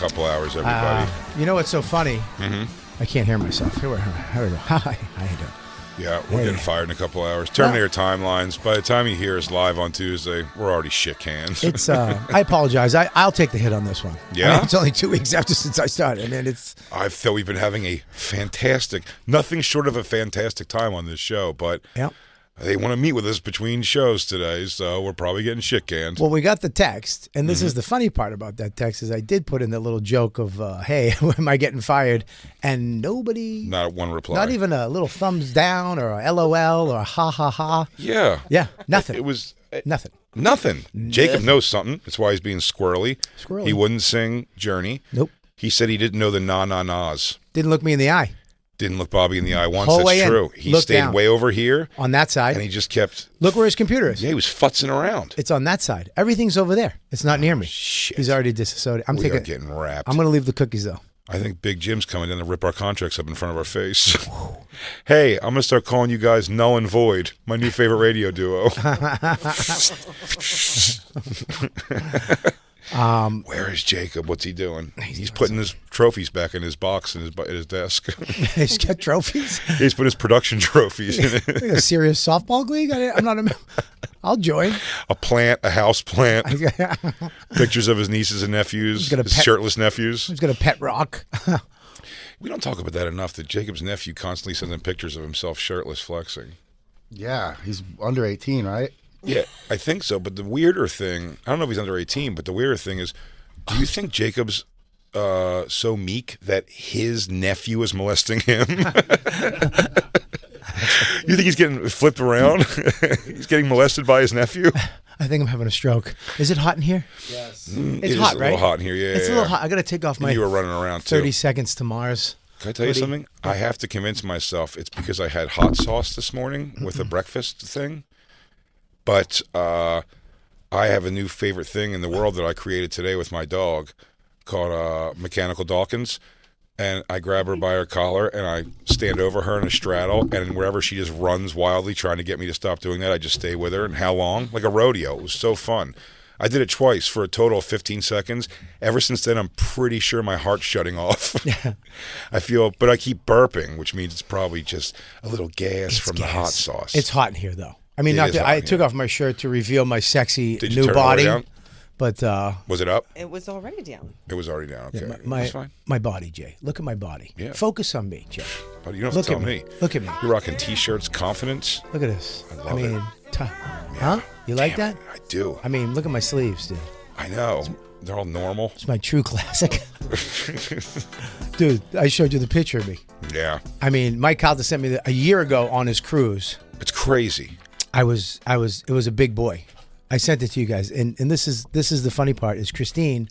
couple hours, everybody. You know what's so funny? Mm-hmm. I can't hear myself. Here we go. Hi, how you doing? Yeah, we're getting fired in a couple hours. Terminator timelines. By the time you hear us live on Tuesday, we're already shit cans. It's. I apologize. I'll take the hit on this one. Yeah? It's only 2 weeks since I started, and it's. I feel we've been having a fantastic, nothing short of a fantastic time on this show, but they want to meet with us between shows today, so we're probably getting shit canned. Well, we got the text, and this is the funny part about that text is I did put in the little joke of, hey, am I getting fired? And nobody... Not one reply. Not even a little thumbs down or a LOL or a ha ha ha. Yeah. Yeah, nothing. It was... Nothing. Nothing. Jacob knows something. That's why he's being squirrely. He wouldn't sing Journey. Nope. He said he didn't know the na-na-nas. Didn't look me in the eye. Didn't look Bobby in the eye once. Whole That's true. He stayed down. way over here. On that side. And he just kept... Look where his computer is. Yeah, he was futzing around. It's on that side. Everything's over there. It's not near me. Shit. He's already disassociated. We are getting wrapped. I'm going to leave the cookies, though. I think Big Jim's coming in to rip our contracts up in front of our face. Hey, I'm going to start calling you guys Null and Void, my new favorite radio duo. Where is Jacob? What's he doing? He's putting his trophies back in his box in his desk. He's got trophies? He's put his production trophies in it. Like a serious softball league? I'm not a... I'll join. A plant, a house plant. Pictures of his nieces and nephews, his shirtless nephews. He's got a pet rock. We don't talk about that enough, that Jacob's nephew constantly sends him pictures of himself shirtless flexing. Yeah, he's under 18, right? Yeah, I think so. But the weirder thing, I don't know if he's under 18, but the weirder thing is, do you think Jacob's so meek that his nephew is molesting him? You think he's getting flipped around? He's getting molested by his nephew? I think I'm having a stroke. Is it hot in here? Yes. It's hot, right? It's a little hot in here, yeah. It's a little hot. I got to take off my... You were running around, too. 30 seconds to Mars. Can I tell you something? I have to convince myself it's because I had hot sauce this morning with the breakfast thing. But I have a new favorite thing in the world that I created today with my dog called Mechanical Dawkins. And I grab her by her collar and I stand over her in a straddle, and wherever she just runs wildly trying to get me to stop doing that, I just stay with her. And how long? Like a rodeo. It was so fun. I did it twice for a total of 15 seconds. Ever since then, I'm pretty sure my heart's shutting off. But I keep burping, which means it's probably just a little gas from the hot sauce. It's hot in here, though. I mean, I took off my shirt to reveal my sexy new body. Down? But was it up? It was already down. It was already down. Okay, that's fine. My body, Jay. Look at my body. Yeah. Focus on me, Jay. But you don't have to tell me. Look at me. You're rocking T-shirts, confidence. Look at this. I love it. Huh? You like that? I do. I mean, look at my sleeves, dude. I know. They're all normal. It's my true classic. Dude, I showed you the picture of me. Yeah. I mean, Mike Calda sent me a year ago on his cruise. It's crazy. It was a big boy. I sent it to you guys, and this is the funny part is Christine.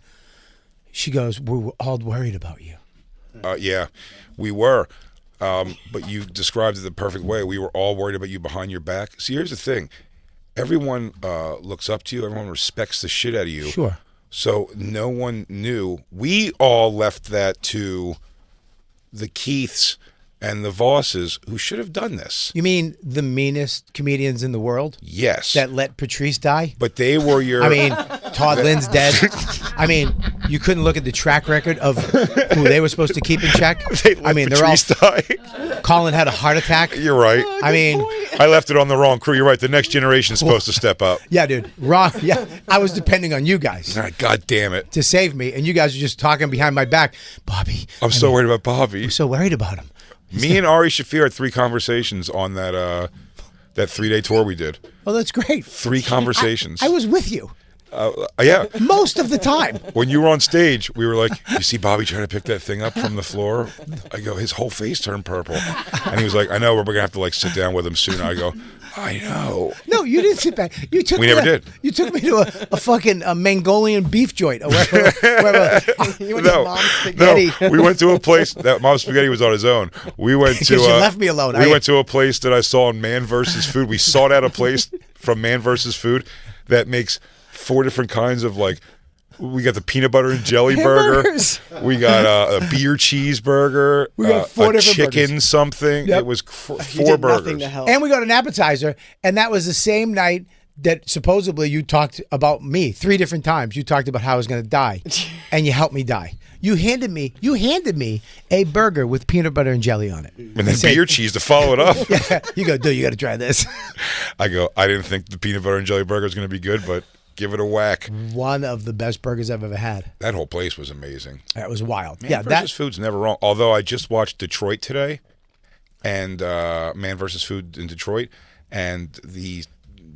She goes, "We were all worried about you." Yeah, we were, but you described it the perfect way. We were all worried about you behind your back. See, here's the thing: everyone looks up to you. Everyone respects the shit out of you. Sure. So no one knew. We all left that to the Keiths and the Vosses, who should have done this. You mean the meanest comedians in the world? Yes. That let Patrice die? But they were your... I mean, Todd Lynn's dead. I mean, you couldn't look at the track record of who they were supposed to keep in check. I mean, Patrice die. Colin had a heart attack. You're right. I mean... I left it on the wrong crew. You're right. The next generation's supposed to step up. Yeah, dude. Wrong. Yeah. I was depending on you guys. God damn it. To save me. And you guys were just talking behind my back. Bobby. I'm so worried about Bobby. I'm so worried about him. Me and Ari Shafir had 3 conversations on that 3-day tour we did. Oh, that's great. 3 conversations. I was with you. Yeah. Most of the time. When you were on stage, we were like, you see Bobby trying to pick that thing up from the floor? I go, his whole face turned purple. And he was like, I know, we're going to have to sit down with him soon. I go, I know. No, you didn't sit back. We never did. You took me to a fucking Mongolian beef joint. You went to Mom's Spaghetti. No, we went to a place that Mom's Spaghetti was on his own. We went to. You left me alone. We went to a place that I saw on Man vs. Food. We sought out a place from Man vs. Food that makes 4 different kinds of we got the peanut butter and jelly Hamburgers. burger. We got a beer cheeseburger. We got 4 different chicken burgers. Something. Yep. It was 4 burgers. And we got an appetizer, and that was the same night that supposedly you talked about me 3 different times. You talked about how I was going to die, and you helped me die. You handed me a burger with peanut butter and jelly on it. And then beer cheese to follow it up. You go, dude, you got to try this. I go, I didn't think the peanut butter and jelly burger was going to be good, but give it a whack. One of the best burgers I've ever had. That whole place was amazing. That was wild. Man versus Food's never wrong. Although I just watched Detroit today, and Man versus Food in Detroit, and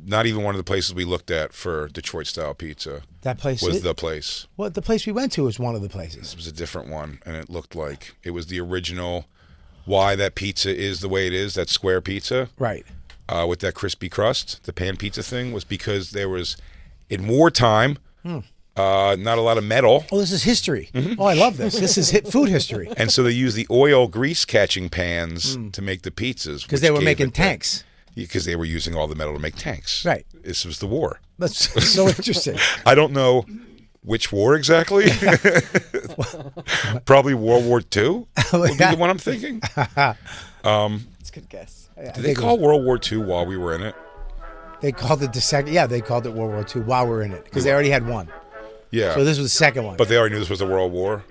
not even one of the places we looked at for Detroit style pizza. That place was the place. Well, the place we went to was one of the places. This was a different one, and it looked like it was the original. Why that pizza is the way it is, that square pizza, right? With that crispy crust, the pan pizza thing, was because there was in wartime. Not a lot of metal. Oh, this is history. Oh, I love this. This is food history. And so they use the oil grease catching pans to make the pizzas. Because they were making tanks. Because they were using all the metal to make tanks. Right. This was the war. That's so interesting. I don't know which war exactly. Probably World War II would be the one I'm thinking. That's a good guess. Did they call World War II while we were in it? They called it the second. Yeah, they called it World War II while we were in it because they already had one. Yeah. So this was the second one. But they already knew this was the World War.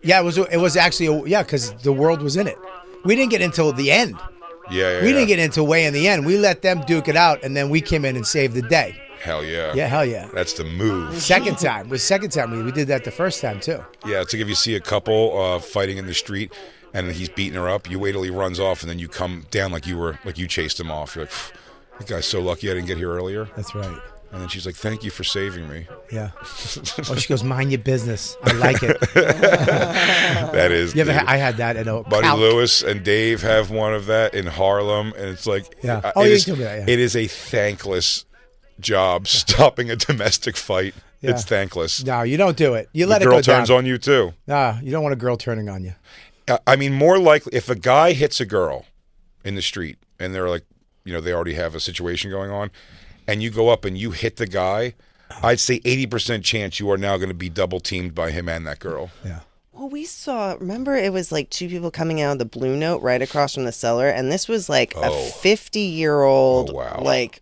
Yeah, it was actually because the world was in it. We didn't get until the end. Yeah. We didn't get into way in the end. We let them duke it out, and then we came in and saved the day. Hell yeah. Yeah, hell yeah. That's the move. Second time. We did that the first time too. Yeah, it's like if you see a couple fighting in the street and he's beating her up, you wait till he runs off, and then you come down like you chased him off. You're like, that guy's so lucky I didn't get here earlier. That's right. And then she's like, thank you for saving me. Yeah. Oh, she goes, mind your business. I like it. That is. I had that in a Buddy Lewis and Dave have one of that in Harlem, and it's like, yeah. It is a thankless job stopping a domestic fight. Yeah. It's thankless. No, you don't do it. You let it go down. The girl turns on you too. No, you don't want a girl turning on you. I mean, more likely if a guy hits a girl in the street and they're like, they already have a situation going on, and you go up and you hit the guy, I'd say 80% chance you are now going to be double teamed by him and that girl. Yeah. Well, we saw, remember it was like two people coming out of the Blue Note right across from the cellar, and this was like a 50-year-old, like,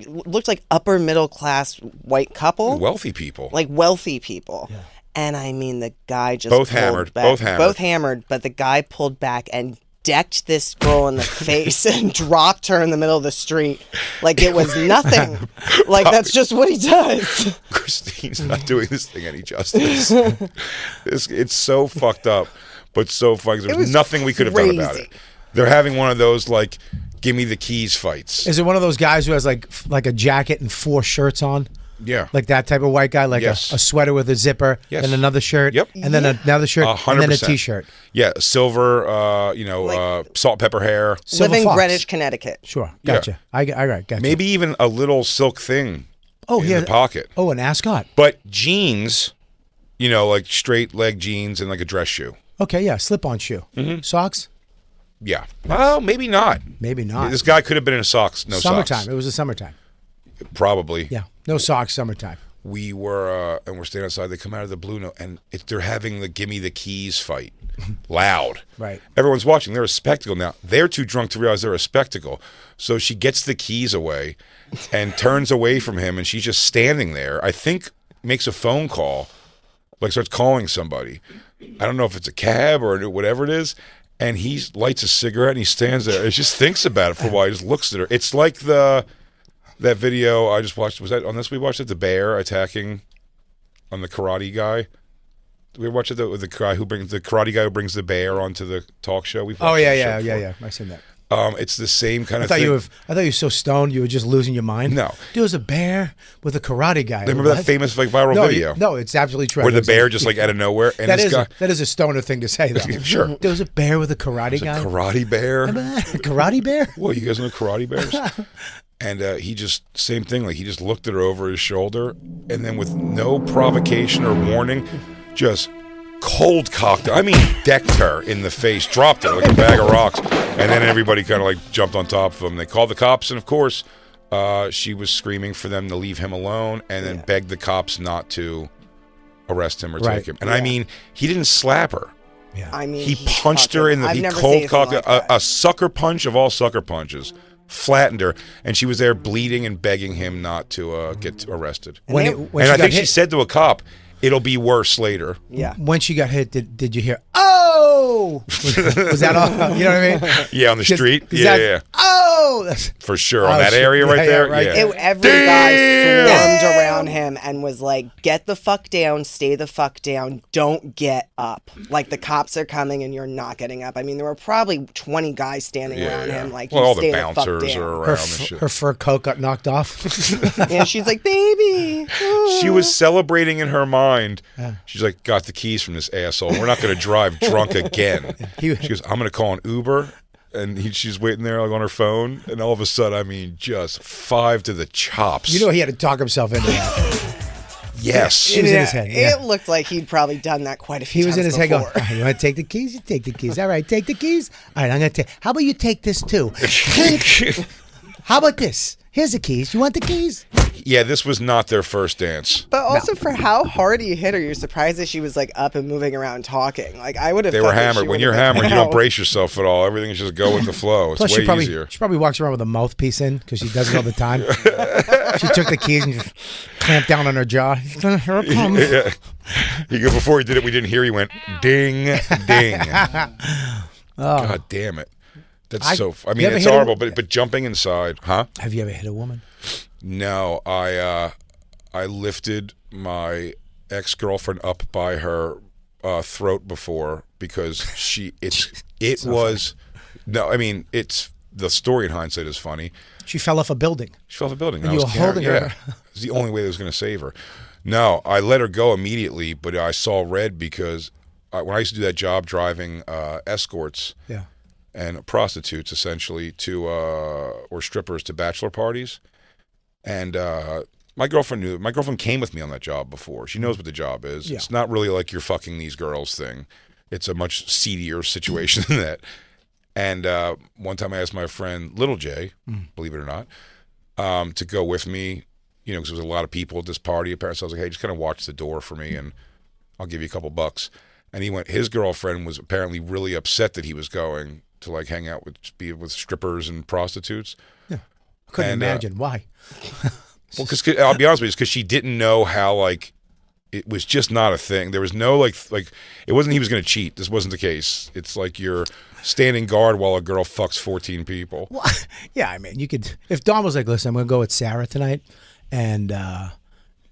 looked like upper middle class white couple. Wealthy people. Like wealthy people. Yeah. And I mean, the guy just Both hammered, but the guy pulled back and decked this girl in the face and dropped her in the middle of the street like it was nothing. Like that's just what he does. Christine's not doing this thing any justice. It's so fucked up, but so funny. There was nothing we could have done about it. They're having one of those like give me the keys fights. Is it one of those guys who has like a jacket and 4 shirts on? Yeah. Like that type of white guy, like a sweater with a zipper and another shirt, and then another shirt, 100%. And then a T-shirt. Yeah, silver, salt, pepper hair. Live in Greenwich, Connecticut. Sure, gotcha. Yeah. Gotcha. Maybe even a little silk thing in the pocket. Oh, an ascot. But jeans, like straight leg jeans and like a dress shoe. Okay, yeah, slip-on shoe. Mm-hmm. Socks? Yeah. Well, maybe not. Maybe not. This guy could have been in socks, no summertime. socks. It was the summertime. Probably. Yeah. No socks, summertime. We were, and we're standing outside. They come out of the Blue Note, and they're having the gimme the keys fight. Loud. Right. Everyone's watching. They're a spectacle now. They're too drunk to realize they're a spectacle. So she gets the keys away and turns away from him, and she's just standing there. I think makes a phone call, like starts calling somebody. I don't know if it's a cab or whatever it is. And he lights a cigarette, and he stands there and just thinks about it for a while. He just looks at her. It's like that video I just watched. Was that on this? We watched it. The bear attacking on the karate guy. We watched it with the karate guy who brings the bear onto the talk show. Yeah. I've seen that. It's the same kind of thing. I thought you were so stoned you were just losing your mind. No. There was a bear with a karate guy. Remember that famous viral video? No, it's absolutely true. Where the bear just out of nowhere. And that is a stoner thing to say, though. Sure. There was a bear with a karate guy. A karate bear. Karate bear? Well, you guys know karate bears? And he just, same thing, like he just looked at her over his shoulder, and then with no provocation or warning, just cold cocked her. I mean, decked her in the face, dropped her like a bag of rocks, and then everybody kind of like jumped on top of him. They called the cops, and of course, she was screaming for them to leave him alone, and then begged the cops not to arrest him or take him. And I mean, he didn't slap her. Yeah. I mean, he punched her in the. He cold cocked a sucker punch of all sucker punches. Flattened her, and she was there bleeding and begging him not to get arrested. And I think she said to a cop, It'll be worse later. Yeah. When she got hit, did you hear, oh? Was that all? You know what I mean? Yeah, on the street. Yeah. Oh! That's, For sure. On that area right there. right. Yeah. Every guy swarmed around him and was like, get the fuck down, stay the fuck down, don't get up. Like, the cops are coming and you're not getting up. I mean, there were probably 20 guys standing around him. Like, well, you all stay the the fuck bouncers down. are around and shit. her fur coat got knocked off. And she's like, baby. She was celebrating in her mind. She's like, got the keys from this asshole. We're not going to drive drunk again. She goes, I'm going to call an Uber. And she's waiting there like on her phone. And all of a sudden, I mean, just 5 to the chops. You know he had to talk himself into that. Yes. It was in his head. Yeah. It looked like he'd probably done that quite a few He was times in his head before. going, you want to take the keys? You take the keys. All right, take the keys. All right, I'm going to take. How about you take this too? How about this? Here's the keys. You want the keys? Yeah, this was not their first dance. But also for how hard he hit her, you're surprised that she was like up and moving around talking. Like I would have. They were hammered. When you're hammered, you don't brace yourself at all. Everything is just go with the flow. It's Plus, way she probably, easier. She probably walks around with a mouthpiece in because she does it all the time. She took the keys and just clamped down on her jaw. Here it comes. Yeah. Before he did it, we didn't hear. He went ding, ding. God damn it. That's so. I mean, it's horrible. But jumping inside, huh? Have you ever hit a woman? No, I lifted my ex-girlfriend up by her throat before because it was no. I mean, it's the story in hindsight is funny. She fell off a building. She fell off a building. And you were holding her. Yeah, it's the only way that was going to save her. No, I let her go immediately, but I saw red because when I used to do that job driving escorts. Yeah. And prostitutes, essentially, to or strippers to bachelor parties. And my girlfriend knew. My girlfriend came with me on that job before. She knows what the job is. Yeah. It's not really like you're fucking these girls thing. It's a much seedier situation than that. And one time I asked my friend Little J, believe it or not, to go with me, because there was a lot of people at this party. Apparently, so I was like, hey, just kind of watch the door for me, and I'll give you a couple bucks. And he went. His girlfriend was apparently really upset that he was going to like hang out with strippers and prostitutes. Yeah, I couldn't imagine why. Well, because I'll be honest with you, because she didn't know how like it was just not a thing. There was no like it wasn't he was going to cheat. This wasn't the case. It's like you're standing guard while a girl fucks 14 people. Well, yeah, I mean, you could if Dawn was like, listen, I'm going to go with Sarah tonight, and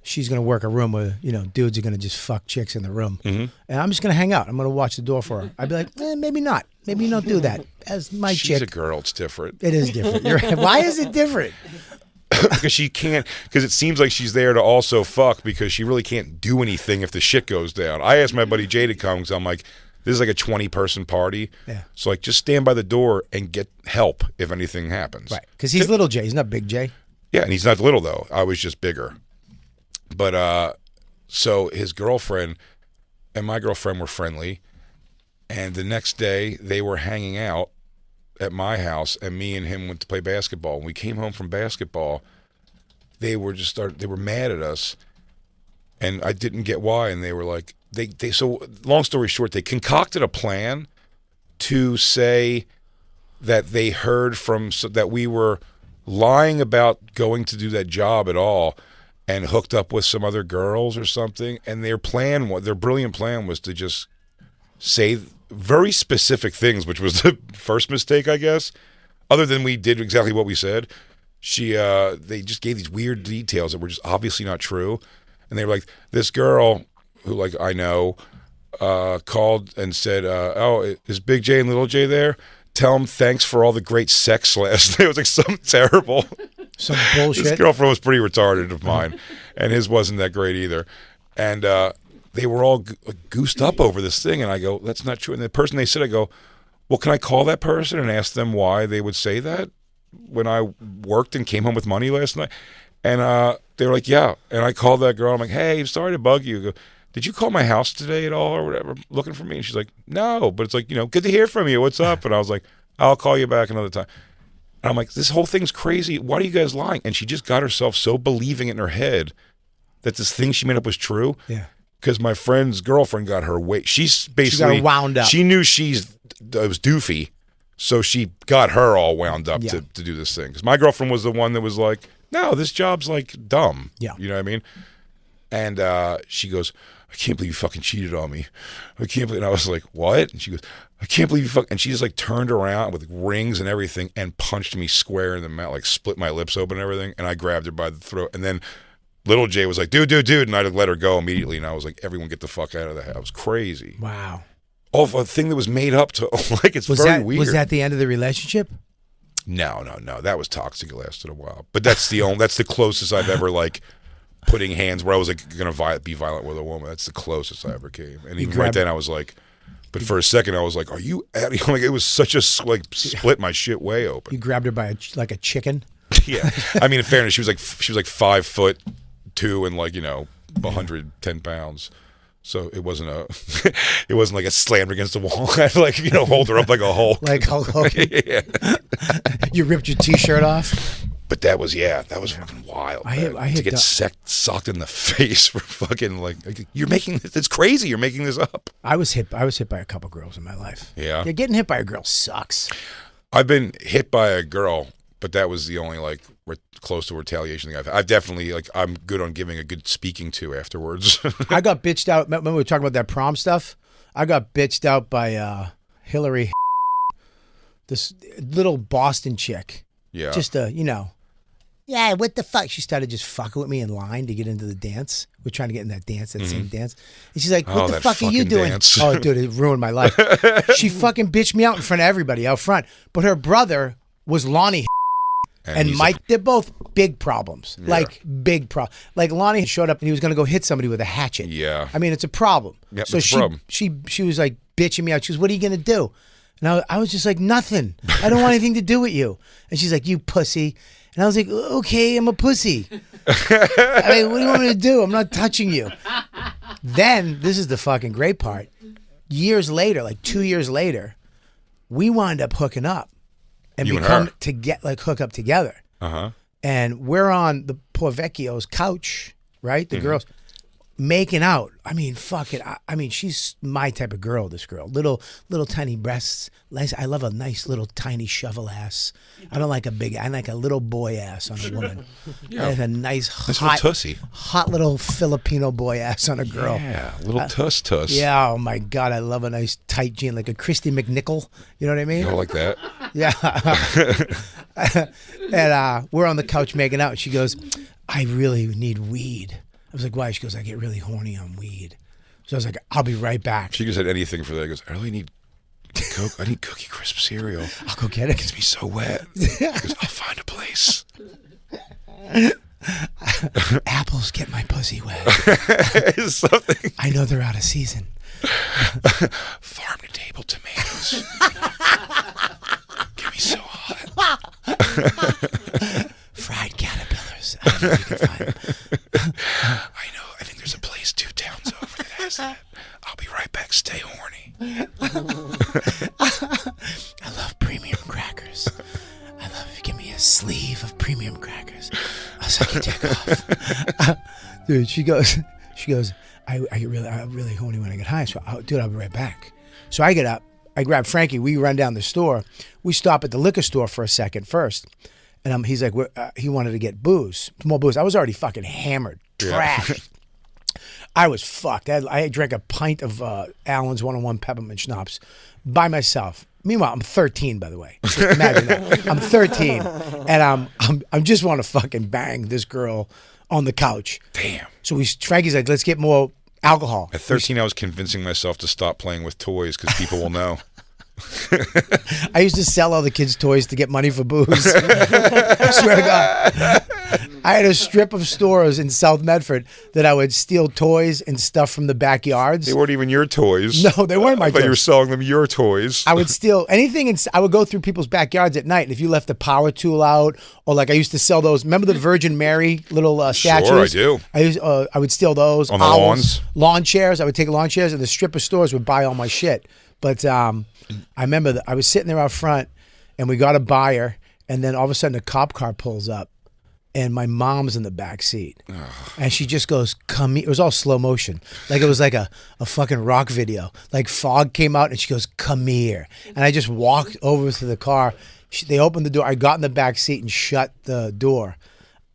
she's going to work a room where, dudes are going to just fuck chicks in the room. Mm-hmm. And I'm just going to hang out. I'm going to watch the door for her. I'd be like, maybe not. Maybe you don't do that. As my She's chick. a girl. It's different. It is different. You're right. Why is it different? Because she can't, because it seems like she's there to also fuck because she really can't do anything if the shit goes down. I asked my buddy Jay to come because I'm like, this is like a 20-person party. Yeah. So like, just stand by the door and get help if anything happens. Right. Because he's little Jay. He's not big Jay. Yeah, and he's not little though. I was just bigger. But so his girlfriend and my girlfriend were friendly, and the next day they were hanging out at my house, and me and him went to play basketball. When we came home from basketball, they were mad at us, and I didn't get why. And they were like, so long story short, they concocted a plan to say that they heard that we were lying about going to do that job at all, and hooked up with some other girls or something. And their brilliant plan was to just say very specific things, which was the first mistake, I guess. Other than we did exactly what we said, they just gave these weird details that were just obviously not true. And they were like, this girl who like I know called and said, "Oh, is Big J and Little J there? Tell them thanks for all the great sex last night." It was like something terrible. Some bullshit. His girlfriend was pretty retarded of mine, and his wasn't that great either. And they were all goosed up over this thing, and I go, that's not true. And the person they said, I go, well, can I call that person and ask them why they would say that when I worked and came home with money last night? And they were like, yeah. And I called that girl. I'm like, hey, sorry to bug you. I go, did you call my house today at all or whatever, looking for me? And she's like, no. But it's like, good to hear from you. What's up? And I was like, I'll call you back another time. And I'm like, this whole thing's crazy. Why are you guys lying? And she just got herself so believing it in her head that this thing she made up was true. Yeah. Because my friend's girlfriend got her way. She's basically she got wound up. She knew it was doofy, so she got her all wound up to do this thing. Because my girlfriend was the one that was like, no, this job's like dumb. Yeah. You know what I mean? And she goes, I can't believe you fucking cheated on me. I can't believe. And I was like, what? And she goes, I can't believe you fucking. And she just like turned around with rings and everything and punched me square in the mouth, like split my lips open and everything. And I grabbed her by the throat. And then little Jay was like, dude. And I let her go immediately. And I was like, everyone get the fuck out of the house. It was crazy. Wow. Of a thing that was made up to, like, it's very weird. Was that the end of the relationship? No. That was toxic. It lasted a while. But that's the closest I've ever, like, putting hands where I was like going to be violent with a woman. That's the closest I ever came. And even right then I was like, but for a second I was like, are you out of here? Like, it was such a, like, split my shit way open. You grabbed her by like a chicken? Yeah. I mean, in fairness, she was like 5'2" and like, 110 pounds. So it wasn't like a slammed against the wall. I had to, like, hold her up like a Hulk. Like Hulk Hogan. Yeah. You ripped your t-shirt off? But that was fucking wild. I hit to get socked in the face for fucking like you're making this. It's crazy. You're making this up. I was hit by a couple girls in my life. Yeah. Getting hit by a girl sucks. I've been hit by a girl, but that was the only like close to retaliation thing I've definitely like. I'm good on giving a good speaking to afterwards. I got bitched out. Remember we were talking about that prom stuff? I got bitched out by Hillary, this little Boston chick. Yeah. Just yeah, what the fuck? She started just fucking with me in line to get into the dance. We're trying to get in that dance, same dance. And she's like, what the fuck are you doing? Dance. Oh, dude, it ruined my life. She fucking bitched me out in front of everybody out front. But her brother was Lonnie and Mike. They're both big problems. Yeah. Like, big problem. Like, Lonnie showed up and he was going to go hit somebody with a hatchet. Yeah. I mean, it's a problem. Yep, so it's a problem. She was like bitching me out. She was, what are you going to do? And I was just like, nothing. I don't want anything to do with you. And she's like, you pussy. And I was like, okay, I'm a pussy. I mean, what do you want me to do? I'm not touching you. Then, this is the fucking great part. Years later, like 2 years later, we wound up hooking up and hook up together. Uh-huh. And we're on the poor Vecchio's couch, right? The girls making out. I mean, fuck it. I mean, she's my type of girl, this girl. Little tiny breasts. I love a nice little tiny shovel ass. I don't like I like a little boy ass on a woman. Yeah. And a nice little tussy. Hot little Filipino boy ass on a girl. Yeah, little tuss. Yeah, oh my God, I love a nice tight jean, like a Christy McNichol. You know what I mean? You don't like that? Yeah. And we're on the couch making out, and she goes, I really need weed. I was like, why? She goes, I get really horny on weed. So I was like, I'll be right back. She just had anything for that. She goes, I really need Coke. I need Cookie Crisp cereal. I'll go get it. It gets me so wet. She goes, I'll find a place. Apples get my pussy wet. Something. I know they're out of season. Farm to table tomatoes. Get me so hot. Fried caterpillars. I know you can find them. I know. I think there's a place 2 towns over that has that. I'll be right back. Stay horny. I love premium crackers. I love if you give me a sleeve of premium crackers. I'll suck your dick off. Dude, she goes, I'm really horny when I get high. So, I'll be right back. So I get up. I grab Frankie. We run down the store. We stop at the liquor store for a second first. And he's like, he wanted to get more booze. I was already fucking hammered, trashed. Yeah. I was fucked. I drank a pint of Allen's 101 peppermint schnapps by myself. Meanwhile, I'm 13, by the way. Just imagine that. I'm 13, and I'm just want to fucking bang this girl on the couch. Damn. So Frankie's like, let's get more alcohol. At 13, I was convincing myself to stop playing with toys because people will know. I used to sell all the kids' toys to get money for booze. I swear to God. I had a strip of stores in South Medford that I would steal toys and stuff from the backyards. They weren't even your toys. No, they weren't my toys. But you were selling them your toys. I would steal anything, and I would go through people's backyards at night, and if you left a power tool out, or like I used to sell those. Remember the Virgin Mary little statues? Sure, I do. I would steal those. On the lawns? Lawn chairs. I would take lawn chairs, and the strip of stores would buy all my shit. But I remember that I was sitting there out front, and we got a buyer, and then all of a sudden a cop car pulls up, and my mom's in the back seat, and she just goes, "Come here." It was all slow motion, like it was like a fucking rock video. Like fog came out, and she goes, "Come here," and I just walked over to the car. They opened the door. I got in the back seat and shut the door.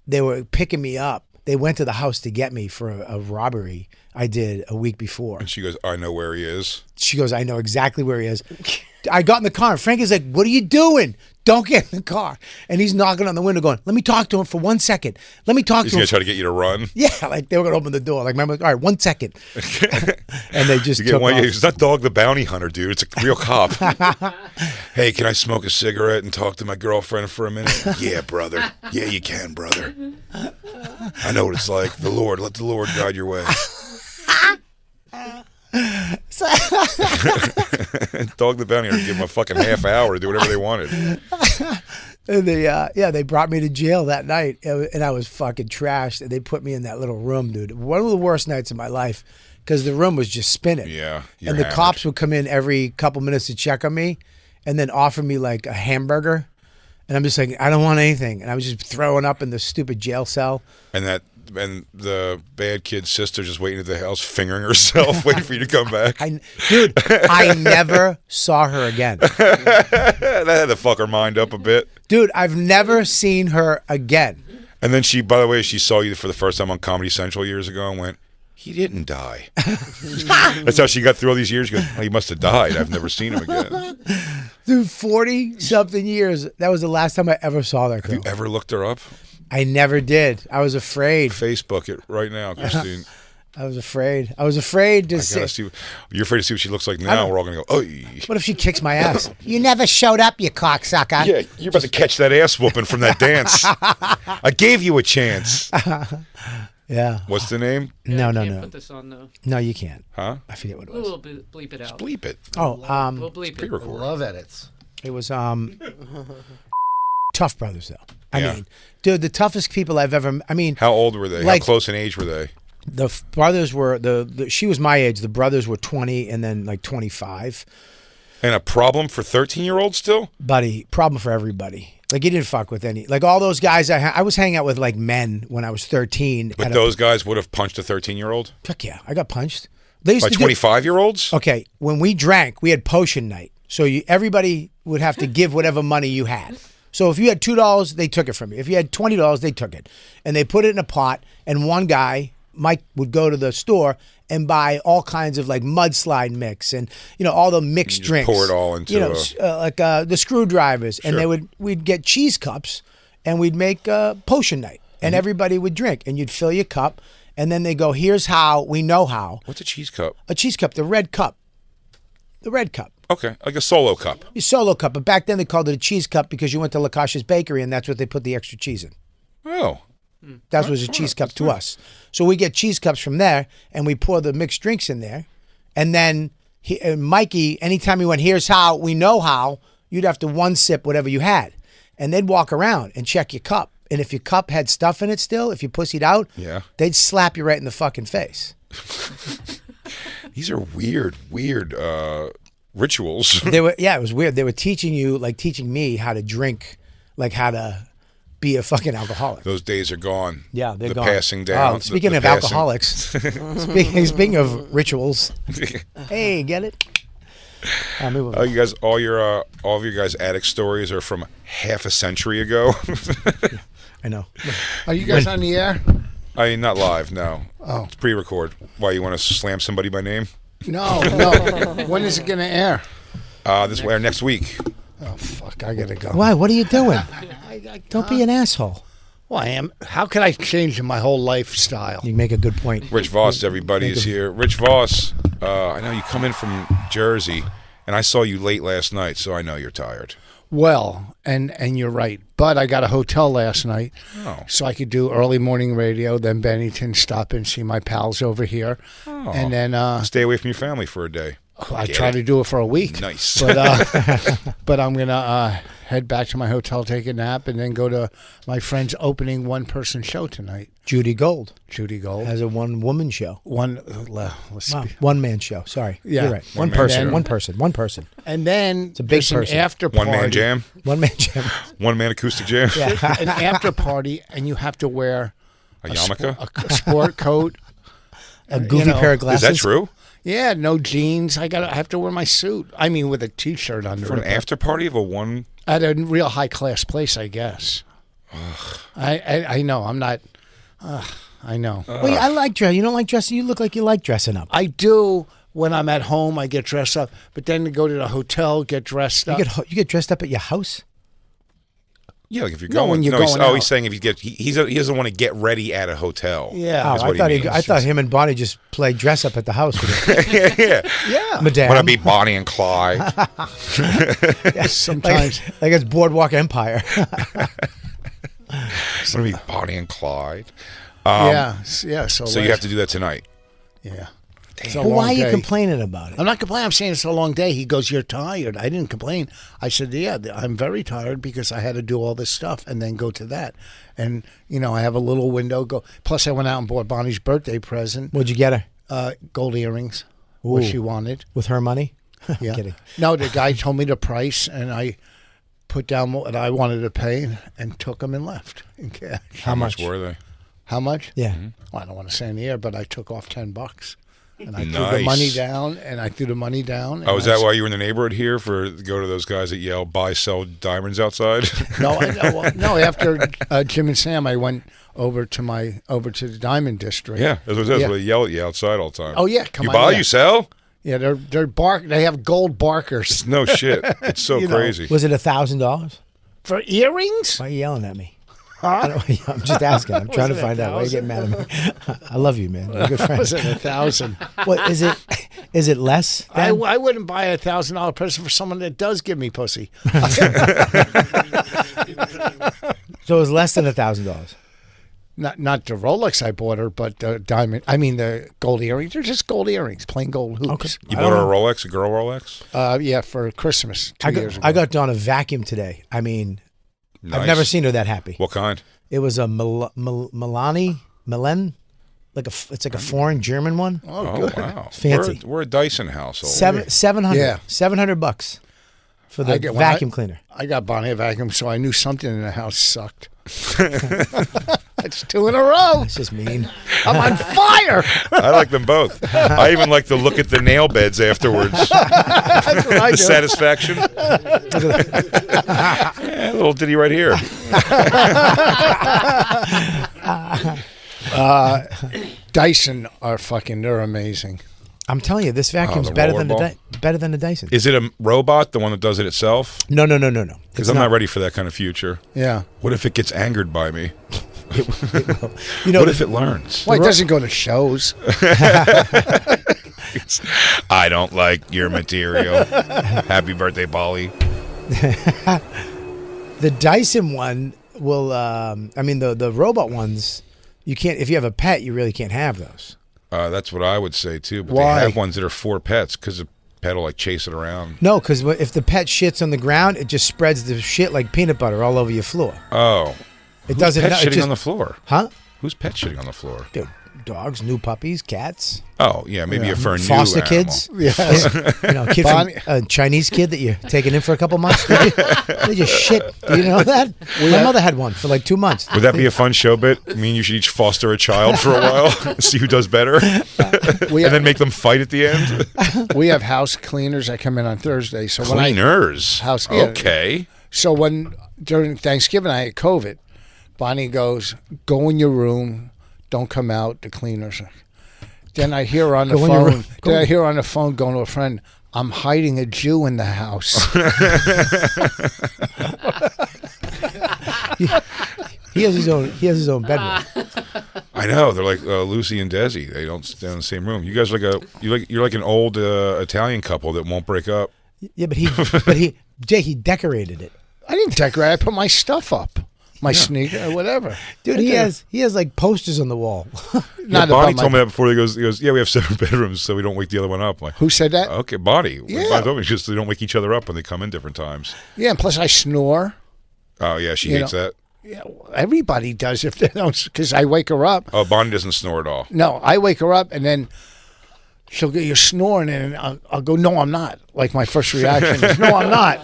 They were picking me up. they went to the house to get me for a robbery I did a week before. And she goes, I know where he is. She goes, I know exactly where he is. I got in the car and Frankie's like, what are you doing? Don't get in the car. And he's knocking on the window going, let me talk to him for 1 second. Let me talk He's to him. going to try to get you to run. Yeah, like they were going to open the door. Like, remember, all right, 1 second. And they just took off. It's not Dog the Bounty Hunter, dude. It's a real cop. Hey, can I smoke a cigarette and talk to my girlfriend for a minute? Yeah, brother. Yeah, you can, brother. I know what it's like. Let the Lord guide your way. Dog the Bounty Hunter, give them a fucking half hour to do whatever they wanted. And they brought me to jail that night, and I was fucking trashed. And they put me in that little room, dude. One of the worst nights of my life, because the room was just spinning. Yeah, and the cops would come in every couple minutes to check on me, and then offer me like a hamburger, and I'm just like, I don't want anything, and I was just throwing up in the stupid jail cell. And the bad kid's sister just waiting at the house, fingering herself, waiting for you to come back. Dude, I never saw her again. That had to fuck her mind up a bit. Dude, I've never seen her again. And then by the way, she saw you for the first time on Comedy Central years ago and went, he didn't die. That's how she got through all these years. She goes, he must have died. I've never seen him again. Dude, 40-something years. That was the last time I ever saw that girl. Have you ever looked her up? I never did. I was afraid. Facebook it right now, Christine. I was afraid. I was afraid to see. You're afraid to see what she looks like now. We're all going to go, oh. What if she kicks my ass? You never showed up, you cocksucker. Yeah, you're about to catch that ass whooping from that dance. I gave you a chance. Yeah. What's the name? No. Put this on though. No, you can't. Huh? I forget what it was. We'll bleep it out. Just bleep it. Oh, We'll bleep it. Pre-record. Love edits. it was Tough Brothers though. I Yeah. mean, dude, the toughest people I've ever. I mean, How old were they? Like- How close in age were they? the brothers were she was my age. The brothers were 20 and then like 25. And a problem for 13-year-olds still? Buddy, problem for everybody. Like he didn't fuck with any. Like all those guys I was hanging out with like men when I was 13. But those guys would have punched a 13-year-old? Fuck yeah, I got punched. They used By to do- 25-year-olds? Okay, when we drank, we had potion night. So everybody would have to give whatever money you had. So if you had $2, they took it from you. If you had $20, they took it. And they put it in a pot, and one guy, Mike, would go to the store and buy all kinds of like mudslide mix and, all the mixed just drinks. pour it all into the screwdrivers. And Sure. we'd get cheese cups, and we'd make potion night. And everybody would drink, and you'd fill your cup. And then they go, here's how, we know how. What's a cheese cup? A cheese cup, the red cup. The red cup. Okay, like a solo cup. Your solo cup. But back then they called it a cheese cup because you went to Lakash's Bakery and that's what they put the extra cheese in. Oh. That was a cheese cup to us. So we get cheese cups from there and we pour the mixed drinks in there. And then Mikey, anytime he went, here's how, we know how, you'd have to one sip whatever you had. And they'd walk around and check your cup. And if your cup had stuff in it still, if you pussied out, Yeah. they'd slap you right in the fucking face. These are weird rituals. It was weird. They were teaching me how to drink, like how to be a fucking alcoholic. Those days are gone. Yeah, they're the gone. Passing down. Oh, speaking of alcoholics, speaking of rituals, hey, get it? You guys, all of your guys' addict stories are from half a century ago. I know. Are you guys on the air? I mean, not live. No. Oh. It's pre-record. Why, you want to slam somebody by name? No. When is it going to air? This will air next week. Oh, fuck. I got to go. Why? What are you doing? Don't be an asshole. Well, I am. How can I change my whole lifestyle? You make a good point. Rich Voss, everybody is here. Rich Voss, I know you come in from Jersey, and I saw you late last night, so I know you're tired. Well, and you're right. But I got a hotel last night, Oh. so I could do early morning radio, then Bennington, stop and see my pals over here. Oh. And then Stay away from your family for a day. I try to do it for a week. Nice. But I'm going to head back to my hotel, take a nap, and then go to my friend's opening one-person show tonight. Judy Gold Judy Gold. has a one-woman show. Let's Wow. see. One-man show. Sorry. Yeah. You're right. One One person. man. One person. And then a big there's person. an after party. One-man jam? One-man jam. One-man acoustic jam? Yeah. An after party, and you have to wear A yarmulke? a sport coat. A goofy pair of Is glasses. that true? Yeah, no jeans. I have to wear my suit. I mean, with a t-shirt under For an it. after party of a one? At a real high-class place, I guess. I know. I'm not. I know. Well, I like dress. You don't like dressing. You look like you like dressing up. I do. When I'm at home, I get dressed up. But then to go to the hotel, get dressed up. You get dressed up at your house. Yeah, like if you're No, going. when you're he's, going out. he's saying if you get, he doesn't want to get ready at a hotel. Yeah. is Oh, what he means. I thought him and Bonnie just played dress up at the house with it. Yeah. Madame. Want to be Bonnie and Clyde? Sometimes. like it's Boardwalk Empire. Want to be Bonnie and Clyde? Yeah. So you have to do that tonight. Yeah. It's a But why long are you day. complaining about it? I'm not complaining. I'm saying it's a long day. He goes, "You're tired." I didn't complain. I said, "Yeah, I'm very tired because I had to do all this stuff and then go to that." And I have a little window. Plus, I went out and bought Bonnie's birthday present. What'd you get her? Gold earrings, what Ooh. she wanted. With her money? Yeah. Kidding. No, the guy told me the price, and I put down what I wanted to pay and took them and left in cash. How much were they? How much? Yeah. Well, I don't want to say in the air, but I took off $10. And I threw Nice. the money down, and I threw the money down. Oh, is that why you were in the neighborhood here for go to those guys that yell buy, sell diamonds outside? No, after Jim and Sam, I went over to the Diamond District. Yeah, that's what it says. Yeah. They yell at you outside all the time. Oh, yeah, come you on, buy, yeah. you sell? Yeah, they have gold barkers. No shit. It's so crazy. Was it $1,000? For earrings? Why are you yelling at me? Huh? I'm just asking. I'm trying to Was it find out. Why are you getting mad at me? I love you, man. You're a good friend. Was it 1,000? What is it? Is it less? I then? wouldn't buy a $1,000 present for someone that does give me pussy. So it was less than $1,000. Not the Rolex I bought her, but the diamond. I mean the gold earrings. They're just gold earrings, plain gold hoops. You bought her a Rolex, a girl Rolex? Yeah, for Christmas 2 years ago. I got Dawn a vacuum today. I mean, Nice. I've never seen her that happy. What kind? It was a Milen, it's like a foreign German one. Oh, wow. Fancy. We're a Dyson household. $700. Yeah. $700 for the vacuum cleaner. I got Bonnie a vacuum, so I knew something in the house sucked. That's 2 in a row. It's just mean. I'm on fire. I like them both. I even like to look at the nail beds afterwards. That's what I The do. satisfaction. Yeah, a little ditty right here. Dyson are fucking. They're amazing. I'm telling you, this vacuum's the better than rollerball? better than the Dyson. Is it a robot, the one that does it itself? No. Because I'm not ready for that kind of future. Yeah. What if it gets angered by me? You know, What if it learns? Well, it doesn't go to shows. I don't like your material. Happy birthday, Bolly. the Dyson one will. I mean, the robot ones, you can't. If you have a pet, you really can't have those. That's what I would say, too. But Why? they have ones that are for pets because the pet will, like, chase it around. No, because if the pet shits on the ground, it just spreads the shit like peanut butter all over your floor. Oh. It doesn't. Pet it shitting just- on the floor. Huh? Who's pet shitting on the floor? Dude, dogs, new puppies, cats, Oh, yeah, maybe for a new foster animal. kids. Yes. A kid Bonnie- from a Chinese kid that you're taking in for a couple months. They just shit. Do you know that? My mother had one for like 2 months. Would that be a fun show bit? I mean, you should each foster a child for a while, see who does better, and then make them fight at the end. We have house cleaners that come in on Thursday. So Cleaners. House- yeah. Okay. So during Thanksgiving I had COVID, Bonnie goes, "Go in your room, don't come out. The cleaners." Then I hear on the Go in your phone. room. Then I hear on the phone going to a friend, "I'm hiding a Jew in the house." He has his own bedroom. I know they're like Lucy and Desi. They don't stay in the same room. You guys are you're like an old Italian couple that won't break up. Yeah, but he decorated it. I didn't decorate. I put my stuff up, my sneaker, or whatever. Dude, he has like posters on the wall. Yeah, Bonnie told me that before. He goes, yeah, we have 7 bedrooms, so we don't wake the other one up. I'm like, Who said that? okay, Bonnie. Yeah. Bonnie told me just they don't wake each other up when they come in different times. Yeah, and plus I snore. Oh yeah, she You hates know. that. Yeah, everybody does if they don't, because I wake her up. Oh, Bonnie doesn't snore at all. No, I wake her up and then she'll go, "You're snoring," and I'll go, "No, I'm not." Like my first reaction is, "No, I'm not."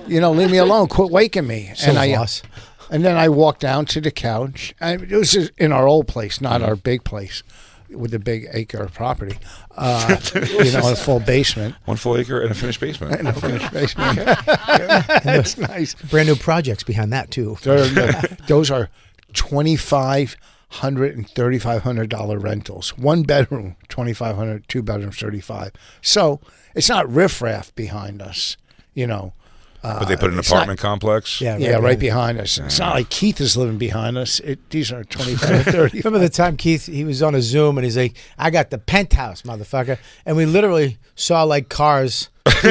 Leave me alone. Quit waking me. Voss. And then I walk down to the couch. It was in our old place, not our big place, with the big acre property. A full basement. 1 full acre and a finished basement. And a finished basement. That's nice. Brand new projects behind that too. Those are 25 $100 and $3,500 rentals. 1 bedroom, $2,500, 2 bedrooms, 35. So it's not riffraff behind us, you know. But they put an apartment complex. Yeah, Right behind us. It's not like Keith is living behind us. These are 25 and 30. Remember the time Keith, he was on a Zoom and he's like, I got the penthouse, motherfucker. And we literally saw like cars. He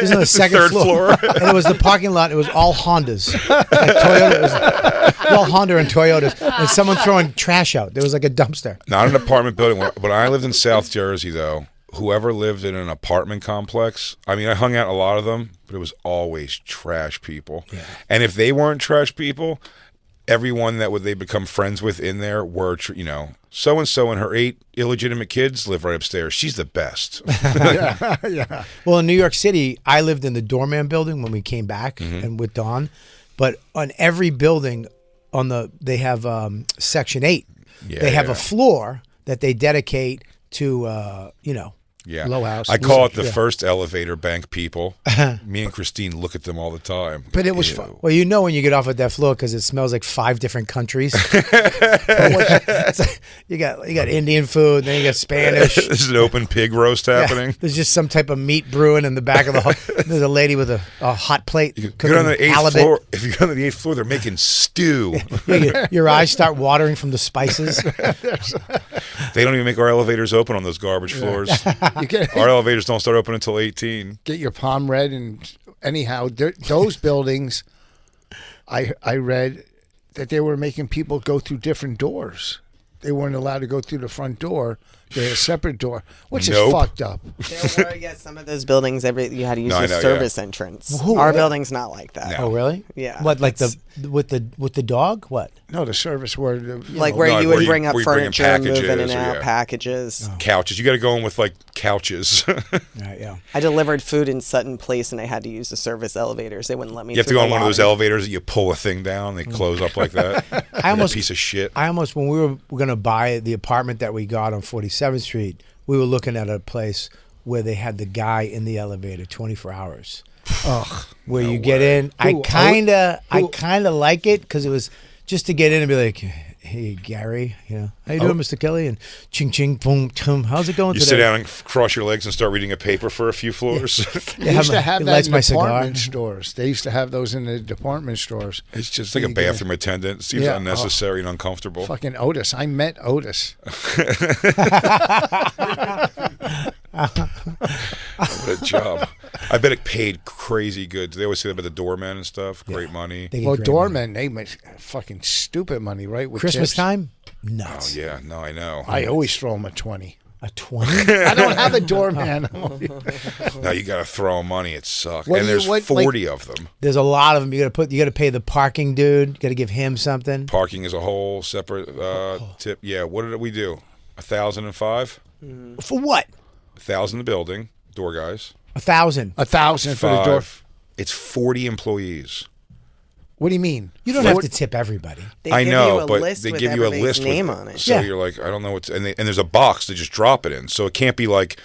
was on the second Third floor. And it was the parking lot. It was all Hondas. Like Toyota. It was all Honda and Toyotas. And someone throwing trash out. There was like a dumpster. Not an apartment building. When I lived in South Jersey, though, whoever lived in an apartment complex, I mean, I hung out a lot of them, but it was always trash people. Yeah. And if they weren't trash people, everyone that they become friends with in there were, you know, so-and-so and her 8 illegitimate kids live right upstairs. She's the best. Yeah. Well, in New York City, I lived in the Doorman building when we came back and with Dawn. But on every building, they have Section 8. Yeah, they have a floor that they dedicate to, you know, Yeah. Low house. I call it the first elevator bank people. Me and Christine look at them all the time. But it was Ew. fun. well, you know when you get off at that floor because it smells like 5 different countries. It's like, you got Indian food, then you got Spanish. This is an open pig roast happening. Yeah, there's just some type of meat brewing in the back of the hall. There's a lady with a hot plate. Get cooking on the 8th halibut. floor. If you go on the 8th floor, they're making stew. Your eyes start watering from the spices. They don't even make our elevators open on those garbage floors. You get, Our elevators don't start open until 18. get your palm read, and anyhow, those buildings, I read that they were making people go through different doors. They weren't allowed to go through the front door. They had a separate door, which is fucked up. There were, I guess, some of those buildings, you had to use No, I the know, service entrance. Who- Our building's not like that. No. Oh, really? Yeah, What, like it's- with the dog? What? No, the service where Like No, where you would where bring up where you bring in furniture and move in and packages or, out yeah. packages. Couches. You got to go in with like couches. Right, yeah. I delivered food in Sutton Place and I had to use the service elevators. They wouldn't let me. You have to through go the on one of those lobby. elevators that you pull a thing down, they close up like that. I almost piece of shit. when we were going to buy the apartment that we got on 47th Street, we were looking at a place where they had the guy in the elevator 24 hours. Ugh. Where you get in, I kind of like it because it was just to get in and be like, hey Gary, you know, how you doing, Mr. Kelly? And ching ching boom tum. How's it going You today? sit down and cross your legs and start reading a paper for a few floors. They used to have it that lights in my cigar. department stores. They used to have those in the department stores. It's just like a bathroom attendant. It seems Yeah. unnecessary and uncomfortable. Fucking Otis. I met Otis. What a job. I bet it paid crazy good. They always say that about the doorman and stuff. Great money. They get Well, great Doorman, they make fucking stupid money, right? With Christmas tips. time, Oh, nuts. yeah. No, I know. I always throw them a 20. A 20. I don't have a doorman. No, you got to throw 'em money. It sucks. What And do you- there's what, 40 of them. There's a lot of them. You got to pay the parking dude. You got to give him something. Parking is a whole separate tip. Yeah. What did we do? 1,005? For what? 1,000 the building. Door guys. 1,000. 1,000 for the door. 5. It's 40 employees. What do you mean? You don't have to tip everybody. They I give know, you a but list they with give you a everybody's list name with, on it. So Yeah. you're like, I don't know what's, and there's a box to just drop it in. So it can't be like,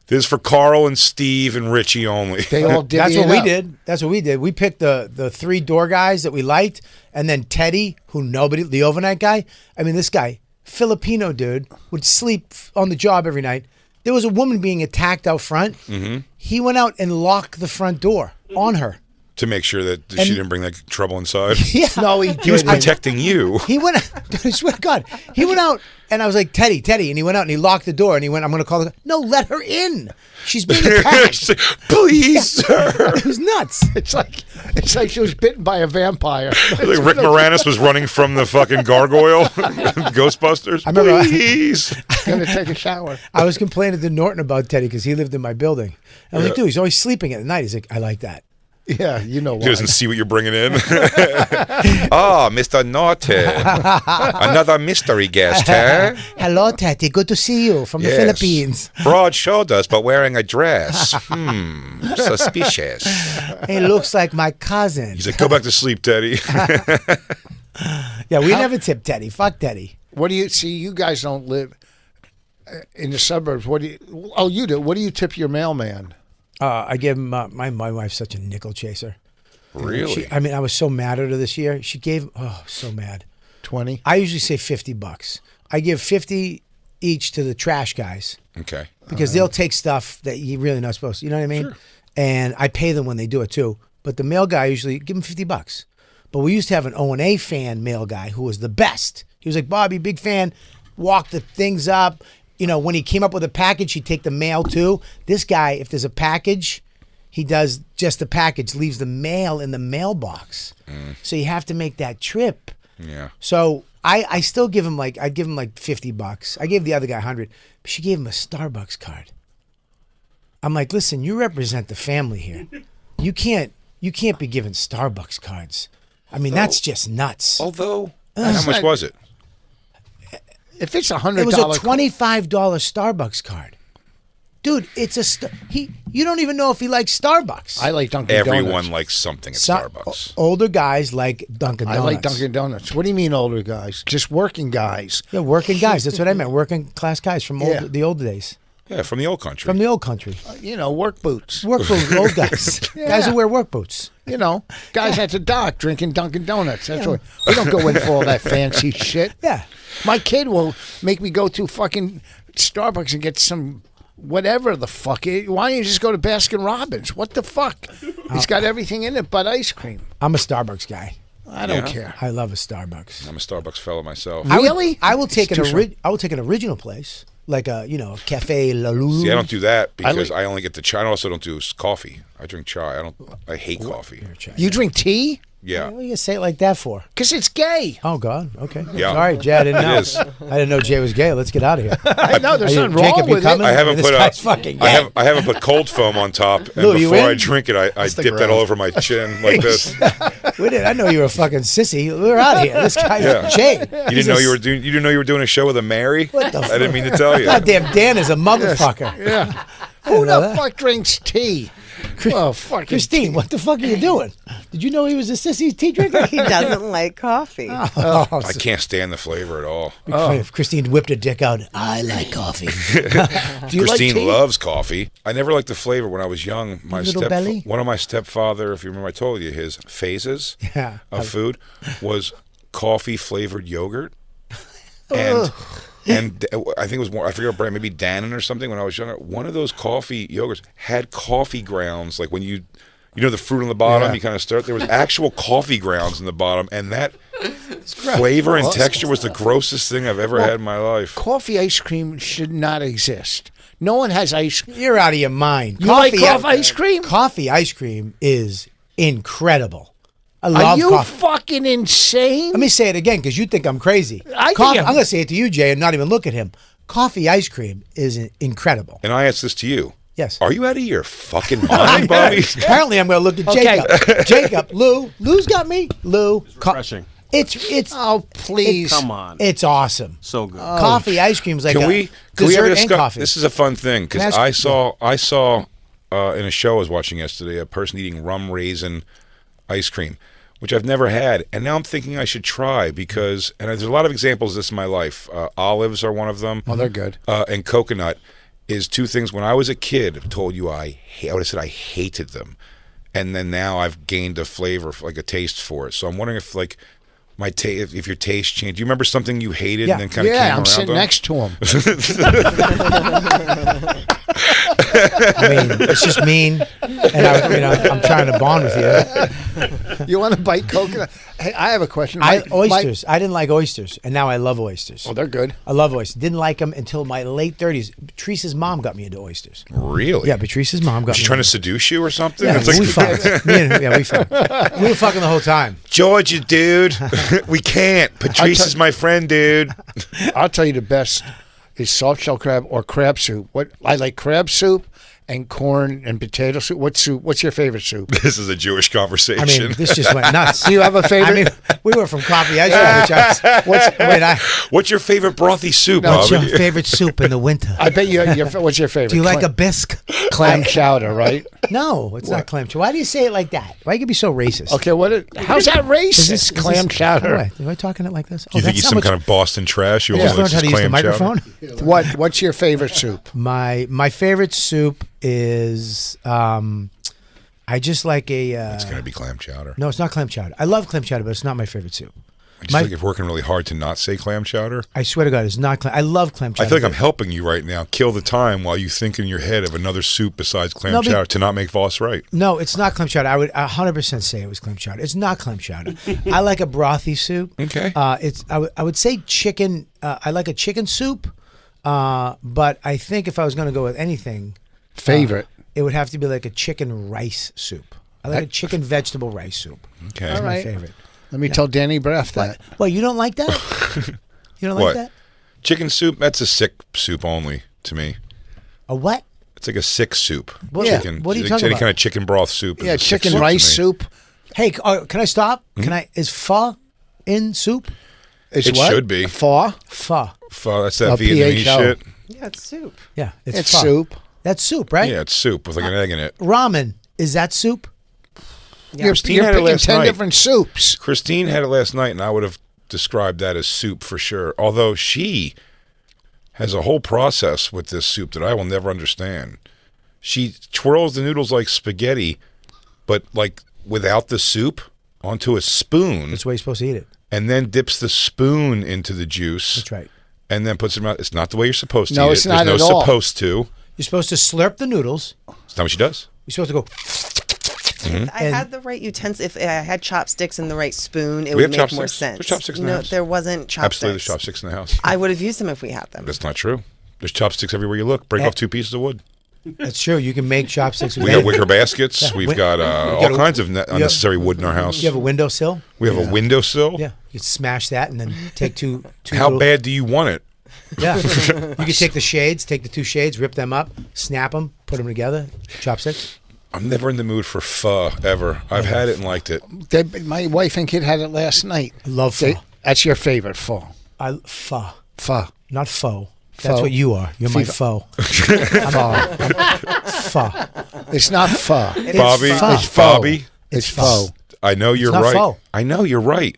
this is for Carl and Steve and Richie only. They all did. That's what we did. That's what we did. We picked the 3 door guys that we liked, and then Teddy, who nobody, the overnight guy. I mean, this guy, Filipino dude, would sleep on the job every night. There was a woman being attacked out front. Mm-hmm. He went out and locked the front door on her. To make sure that she didn't bring that trouble inside. Yeah. No, he He was didn't. protecting you. He went out, I swear to God, he went out and I was like, Teddy. And he went out and he locked the door and he went, I'm going to call the, no, let her in. She's being attacked. Please, sir. It was nuts. It's like she was bitten by a vampire. Like Rick Moranis was running from the fucking gargoyle. Ghostbusters. I remember- Please. Gonna take a shower. I was complaining to Norton about Teddy because he lived in my building. I was like, dude, he's always sleeping at night. He's like, I like that. Yeah, you know He why. doesn't see what you're bringing in. Mr. Naughty. Another mystery guest, huh? Hello, Teddy. Good to see you from the Yes. Philippines. Broad shoulders, but wearing a dress. Suspicious. He looks like my cousin. He's like, go back to sleep, Teddy. Yeah, we never tip Teddy. Fuck Teddy. What do you see? You guys don't live in the suburbs. What do you? Oh, you do. What do you tip your mailman? I give him my wife's such a nickel chaser. Really? I was so mad at her this year. She gave so mad. 20. I usually say $50. I give 50 each to the trash guys Okay. because they'll take stuff that you're really not supposed to. You know what I mean? Sure. And I pay them when they do it too. But the mail guy usually give him $50. But we used to have an O&A fan mail guy who was the best. He was like, Bobby, big fan. Walk the things up. You know, when he came up with a package, he'd take the mail too. This guy, if there's a package, he does just the package, leaves the mail in the mailbox. So you have to make that trip. Yeah. So I still give him I'd give him like $50. I gave the other guy 100, but she gave him a Starbucks card. I'm like, listen, you represent the family here. You can't be giving Starbucks cards. I mean, that's just nuts. Although, how much was it? If it's $100, It was a $25 Starbucks card. Dude, it's you don't even know if he likes Starbucks. I like Dunkin' Everyone Donuts. likes something at So- Starbucks. Older guys like Dunkin' I Donuts. like Dunkin' Donuts. What do you mean older guys? Just working guys. Yeah, working guys. That's what I meant. Working class guys from Yeah. the old days. Yeah, from the old country. From the old country. You know, work boots. Work boots, old guys. Guys who wear work boots. You know, guys at the dock drinking Dunkin' Donuts. That's what we don't go in for all that fancy shit. Yeah. My kid will make me go to fucking Starbucks and get some whatever the fuck. Why don't you just go to Baskin Robbins? What the fuck? He's got everything in it but ice cream. I'm a Starbucks guy. I don't Yeah. care. I love a Starbucks. I'm a Starbucks fellow myself. Really? I will take It's too I will take an original place, like a Cafe La Lulu. See, I don't do that because like- I only get the chai. I also don't do coffee. I drink chai. I hate coffee. You drink tea? Yeah. What do you say it like that for? Because it's gay. Oh God. Okay. Yeah. Sorry, Jay. I didn't know. It is. I didn't know Jay was gay. Let's get out of here. I know there's Are you- nothing wrong Jacob, you with coming? it. I haven't This put guy's fucking gay. I haven't put cold foam on top, and Lou, you before in? I drink it, I dip that all over my chin like this. We did. I know you were a fucking sissy. We're out of here. This guy's Yeah. Jay. You didn't know you were doing. You didn't know you were doing a show with a Mary. What the I didn't mean to tell you. Goddamn Dan is a motherfucker. Yeah. I Who didn't know the that. fuck drinks tea? Oh, fucking Christine, what the fuck are you doing? Did you know he was a sissy tea drinker? He doesn't like coffee. Oh, I can't stand the flavor at all. If Christine whipped her dick out, I like coffee. Do you like Christine tea? loves coffee. I never liked the flavor when I was young. My Little belly? one of my stepfather, if you remember, I told you his phases Yeah. of food was coffee flavored yogurt, and I think it was more. I forget what brand, maybe Dannon or something. When I was younger, one of those coffee yogurts had coffee grounds, like when you know the fruit on the bottom, Yeah. you kind of stir it. There was actual coffee grounds in the bottom, and that flavor and texture was the grossest thing I've ever had in my life. Coffee ice cream should not exist. No one has ice cream. You're out of your mind. You like coffee ice cream? Coffee ice cream is incredible. I Are love you coffee. fucking insane? Let me say it again because you think I'm crazy. I think Coffee, I'm- I'm going to say it to you, Jay, and not even look at him. Coffee ice cream is incredible. And I ask this to you. Yes. Are you out of your fucking mind, Bobby? Apparently, I'm going to look at Okay. Jacob. Jacob, Lou's got me. Lou, refreshing. it's Oh, please. Come on. it's awesome. So good. Coffee ice cream is like Can a we dessert have a and discuss? coffee. This is a fun thing because Can I ask- I saw in a show I was watching yesterday a person eating rum raisin ice cream, which I've never had, and now I'm thinking I should try because there's a lot of examples of this in my life. Olives are one of them. Oh, they're good. And coconut is two things. When I was a kid, I told you I would have said I hated them, and then now I've gained a flavor, like a taste for it. So I'm wondering if like my taste, if your taste changed. Do you remember something you hated Yeah. and then kind of came Yeah, around I'm sitting on? next to him. I mean, it's just mean, and I'm trying to bond with you. You want to bite coconut? Hey, I have a question. Oysters. I didn't like oysters, and now I love oysters. Oh, they're good. I love oysters. Didn't like them until my late 30s. Patrice's mom got me into oysters. Really? Yeah, Patrice's mom got Was she me. trying to seduce you or something? Yeah, It's like- we fucked. We fucked. We were fucking the whole time. Georgia, dude. We can't. Patrice is my friend, dude. I'll tell you the best is soft shell crab or crab soup. What I like crab soup and corn and potato soup. What soup? What's your favorite soup? This is a Jewish conversation. I mean, this just went nuts. Do you have a favorite? I mean, we went from coffee ice cream, which What's your favorite brothy soup, what's Bobby? your favorite soup in the winter? I bet you. What's your favorite? Do you like a bisque? clam chowder? Right. No, it's not clam chowder. Why do you say it like that? Why you be so racist? Okay. How's that racist? Is clam this, chowder. Am I talking it like this? Do you think he's some kind of Boston trash? You I just always learned how to use the clam chowder? microphone. What's your favorite soup? My favorite soup is I just like a. It's going to be clam chowder. No, it's not clam chowder. I love clam chowder, but it's not my favorite soup. I just feel like you're working really hard to not say clam chowder. I swear to God, it's not clam. I love clam chowder. I feel like I'm helping you right now. Kill the time while you think in your head of another soup besides clam chowder to not make Voss right. No, it's not clam chowder. I would 100% say it was clam chowder. It's not clam chowder. I like a brothy soup. Okay. I would say chicken. I like a chicken soup, but I think if I was going to go with anything, favorite, it would have to be like a chicken rice soup. I like a chicken vegetable rice soup. Okay. That's All my right. favorite. Let me tell Danny Breath that. Well, you don't like that? You don't like What? that? Chicken soup, that's a sick soup only to me. A what? It's like a sick soup. What- Chicken. what are you Any talking about? kind of chicken broth soup. Yeah, is a sick chicken soup to rice me. soup. Hey, can I stop? Is pho in soup? Is It what? should be. Pho. Pho. Pho, that's that A Vietnamese PHO. shit. Yeah, it's soup. Yeah, It's pho. soup. That's soup, right? Yeah, it's soup with like an egg in it. Ramen, is that soup? You're, Christine you're had it picking last 10 night. different soups. Christine had it last night, and I would have described that as soup for sure. Although she has a whole process with this soup that I will never understand. She twirls the noodles like spaghetti, but like without the soup onto a spoon, That's the way you're supposed to eat it. and then dips the spoon into the juice. That's right. And then puts it out. It's not the way you're supposed to No, eat it's it. not There's at no all. supposed to. You're supposed to slurp the noodles. It's not what she does. You're supposed to go. If I had the right utensils, if I had chopsticks and the right spoon, it We would have make more chopsticks. sense. There's chopsticks in the no, house. there wasn't chopsticks. Absolutely, there's chopsticks in the house. I would have used them if we had them. That's not true. There's chopsticks everywhere you look. Break off 2 pieces of wood. That's true. You can make chopsticks with We got wicker baskets. We've got got all a- kinds of unnecessary wood in our house. You have a windowsill. We have a windowsill. Yeah, you can smash that and then take two. How little- bad do you want it? Yeah, you can take the shades, take the 2 shades, rip them up, snap them, put them together. Chopsticks. I'm never in the mood for pho ever. I've had it and liked it. My wife and kid had it last night. I love pho. That's your favorite pho. Pho, Pho. not faux. That's Pho. what you are. You're my Pho. foe. Pho. It's not pho. Bobby, pho. it's Bobby. It's pho. I know you're not right. pho. I know you're right.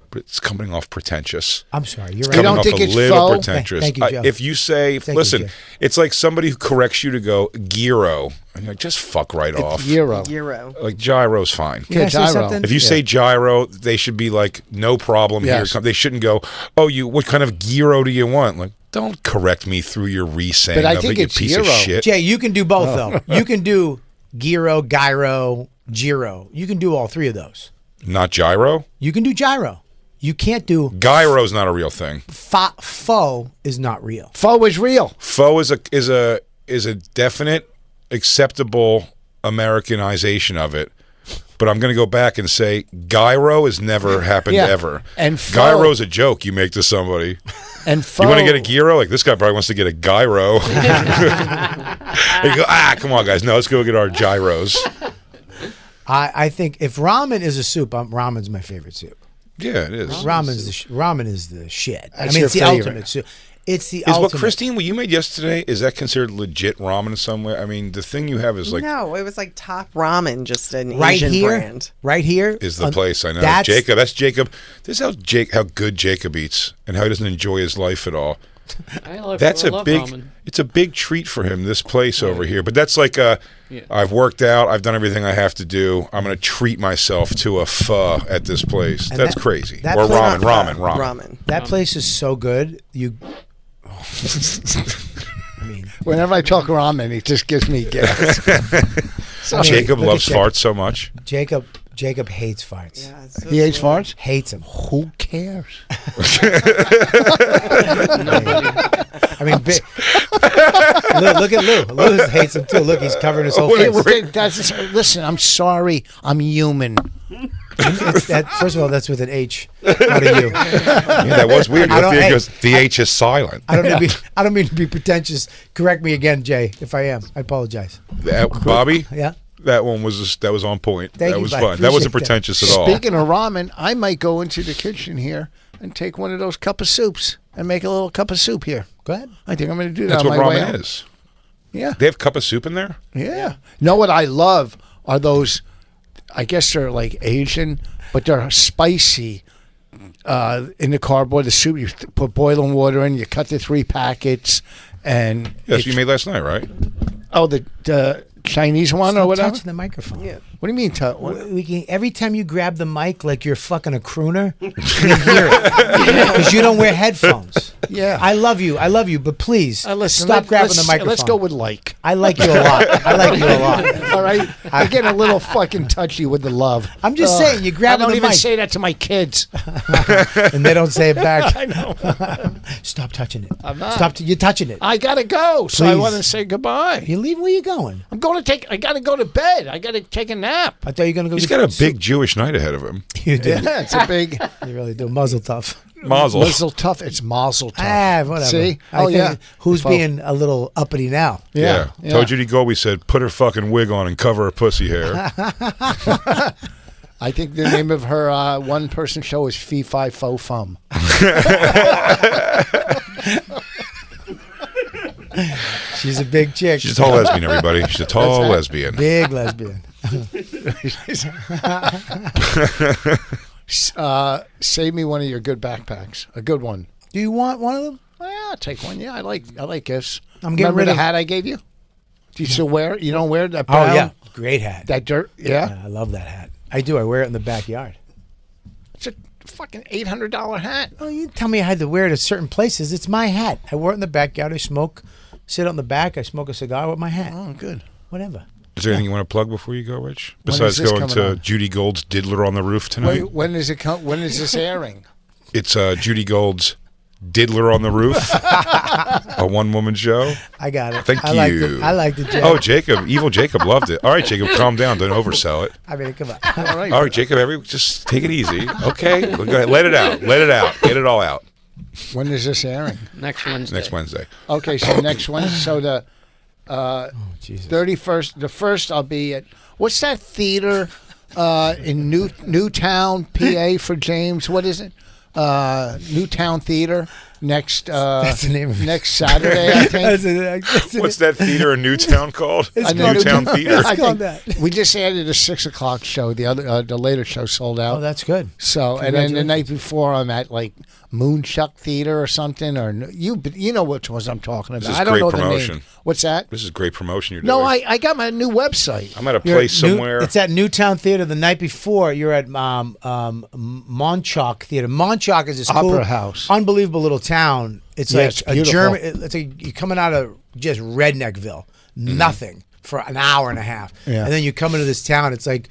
But it's coming off pretentious. I'm sorry. You're It's right. coming don't off think a it's little pho? pretentious. Thank you, Joe. If you say, Thank you, listen, Joe. it's like somebody who corrects you to go gyro. And you're like, just fuck right off. Euro. Euro. Like gyro's fine. Can I say gyro. something? If you say gyro, they should be like, no problem Yes. here. They shouldn't go, oh, what kind of gyro do you want? Like, don't correct me through your re-saying But I of think it, you it's piece of gyro. shit. Jay, you can do both though. You can do gyro, gyro. You can do all 3 of those. Not gyro? You can do gyro. You can't do Gyro's not a real thing. faux is not real. Pho is real. Pho is a definite, acceptable Americanization of it. But I'm going to go back and say gyro has never happened Yeah. ever. And pho- gyro's a joke you make to somebody. And pho. You want to get a gyro? Like, this guy probably wants to get a gyro. And you go, come on, guys. No, let's go get our gyros. I think if ramen is a soup, ramen's my favorite soup. Yeah, it is. Ramen is the shit. That's I mean, your it's the favorite. ultimate soup. It's the Is ultimate. what Christine, what you made yesterday, is that considered legit ramen in some way? I mean, the thing you have is like, No, it was like Top Ramen, just an right Asian here, brand. right here is the place. I know. That's Jacob, that's Jacob. This is how good Jacob eats and how he doesn't enjoy his life at all. I love Big. ramen. It's a big treat for him. This place over here, but that's like Yeah. I've worked out. I've done everything I have to do. I'm going to treat myself to a pho at this place. And That's that- crazy. that Or place- ramen. That place is so good. You. I mean, Whenever I talk ramen, it just gives me gas. I mean, Jacob look at loves farts so much. Jacob hates farts. Yeah, it's so He hates good. farts? Hates them. Who cares? I mean, look at Lou. Lou hates them too. Look, he's covering his whole face. Listen, I'm sorry. I'm human. First of all, that's with an H, not a U. Yeah, that was weird. I don't- Because the H is silent. I don't mean to be pretentious. Correct me again, Jay, if I am. I apologize. Bobby, Yeah. that one was on point. Thank that you, was bud. fun. That wasn't Appreciate that. pretentious at all. Speaking of ramen, I might go into the kitchen here and take one of those cup of soups and make a little cup of soup here. Go ahead. I think I'm going to do that That's on what my way ramen out. is. Yeah. They have cup of soup in there. Yeah. Know what I love are those, I guess they're like Asian, but they're spicy. In the cardboard, the soup, you put boiling water in, you cut the 3 packets, and That's what you made last night, right? the Chinese one or Stop whatever? touching the microphone. Yeah. What do you mean? We can, every time you grab the mic like you're fucking a crooner, we hear it. Because you don't wear headphones. Yeah. I love you, but please Listen, stop grabbing the microphone. Let's go with like. I like you a lot. I like you a lot. All right? I get a little fucking touchy with the love. I'm just saying, you grab I don't the even mic. say that to my kids. And they don't say it back. I know. Stop touching it. I'm not. Stop. You're touching it. I gotta go, so I Please. want to say goodbye. You leave? Where you going? I gotta go to bed. I gotta take a nap. I thought you were going to go. He's got a big Jewish night ahead of him. You do. Yeah, it's a big You really do. Muzzle tough. Mazel. muzzle tough. It's mazel tough. Whatever. See? I think Yeah. Who's Fo- being a little uppity now? Yeah. Told Judy Gold, said, put her fucking wig on and cover her pussy hair. I think the name of her one-person show is Fee Fi Fo Fum. She's a big chick. She's a tall lesbian, everybody. She's a tall lesbian. Big lesbian. Save me one of your good backpacks. A good one. Do you want one of them? Well, I'll take one. Yeah, I like gifts. I'm getting Remember rid the of- hat I gave you? Do you still wear it? You don't wear that Oh brown? yeah, great hat. That dirt? Yeah. I love that hat. I do. I wear it in the backyard. It's a fucking $800 hat. Oh, you tell me I had to wear it at certain places. It's my hat. I wear it in the backyard. I smoke, sit on the back. I smoke a cigar with my hat. Oh, good. Whatever. Is there anything you want to plug before you go, Rich? When Besides is this going coming to on? Judy Gold's Diddler on the Roof tonight? Wait, when is it? When is this airing? It's Judy Gold's Diddler on the Roof, a one-woman show. I got it. Thank I liked you. it. I liked it, Jack. Oh, Jacob, evil Jacob loved it. All right, Jacob, calm down. Don't oversell it. I mean, come on. All right. All right, Jacob, just take it easy. Okay, go ahead. Let it out. Let it out. Get it all out. When is this airing? Next Wednesday. Next Wednesday. Okay, so next Wednesday. So the Jesus. 31st. The first, I'll be at what's that theater in Newtown, PA for James? What is it? Newtown Theater next. That's the name of it. Next Saturday, I think. What's that theater in Newtown called? It's Newtown Theater. It's I called think that. we just added a 6:00 show. The other, the later show sold out. Oh, that's good. So, and then the Congratulations. night before, I'm at like Moonchuck Theater or something, or you know which ones I'm talking about. This is I don't great know promotion. the name. What's that? This is great promotion you're doing. No, I got my new website. I'm at a You're place at somewhere. It's at Newtown Theater. The night before, you're at Montauk Theater. Montauk is this Opera cool, house. unbelievable little town. It's Yeah, like it's a beautiful. German. It's like you're coming out of just Redneckville, nothing for an hour and a half, Yeah. and then you come into this town. It's like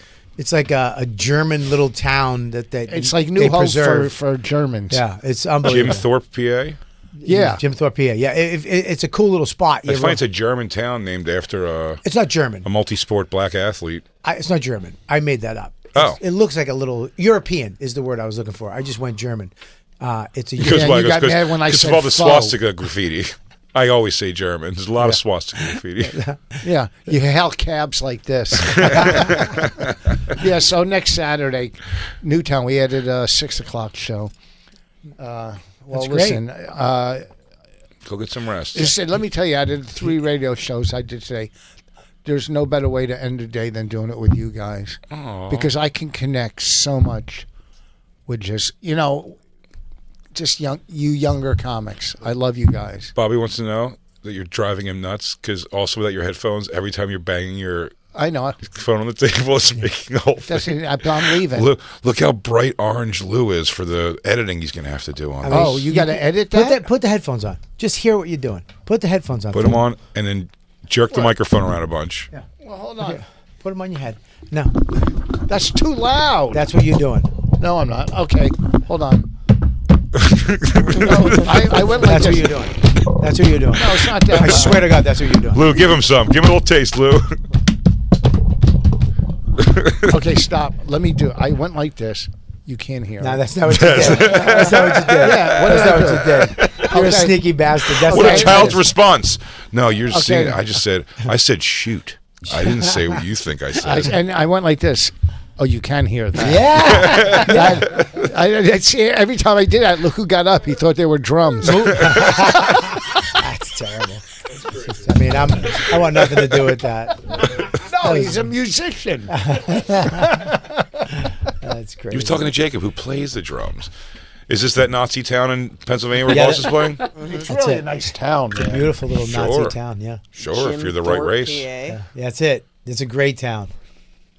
a German little town that It's like they New Hope preserve. for Germans. Yeah, it's Jim unbelievable. Thorpe, PA. Yeah. Jim Thorpe. Yeah, it's a cool little spot. I find it's a German town named after It's not German. a multi-sport black athlete. It's not German. I made that up. Oh. It looks like a little European is the word I was looking for. I just went German. It's a Because Yeah, why? you got Because mad when I of said all the faux. swastika graffiti. I always say German. There's a lot of swastika graffiti. Yeah, you hail cabs like this. Yeah, so next Saturday, Newtown, we added a 6:00 show. Well, That's great. listen, Go get some rest. let me tell you, I did 3 radio shows I did today. There's no better way to end the day than doing it with you guys. Because I can connect so much with just younger comics. I love you guys. Bobby wants to know that you're driving him nuts because also without your headphones, every time you're banging your I know. phone on the table, it's making the whole thing. I'm leaving. Look how bright orange Lou is for the editing he's going to have to do on Oh, this. you got to edit that? Put the headphones on. Just hear what you're doing. Put the headphones on. Put them on and then jerk the microphone around a bunch. Yeah. Well, hold on. Put them on your head. No, That's too loud. that's what you're doing. No, I'm not. Okay, hold on. No, I went like That's what this. you're doing. That's what you're doing. No, it's not that I loud. swear to God, that's what you're doing. Lou, give him some. Give him a little taste, Lou. Okay, stop. Let me do it. I went like this. You can't hear. No, it. that's not what you did. That's not what you did. Yeah, what That's did I not what you did. You're a Okay. sneaky bastard. That's What not a Okay. child's response. No, you're Okay. seeing. I said shoot. I didn't say what you think I said. And I went like this. Oh, you can hear that. Yeah. I see. Every time I did that, look who got up. He thought they were drums. That's terrible. I mean, I want nothing to do with that. No, he's a musician. That's crazy. He was talking to Jacob, who plays the drums. Is this that Nazi town in Pennsylvania where Yeah, Voss is playing? It's That's really it. a nice town, man. Beautiful little Sure. Nazi town. Yeah. Sure, if you're the right Jim race. Thorpe, PA. Yeah, that's it. It's a great town.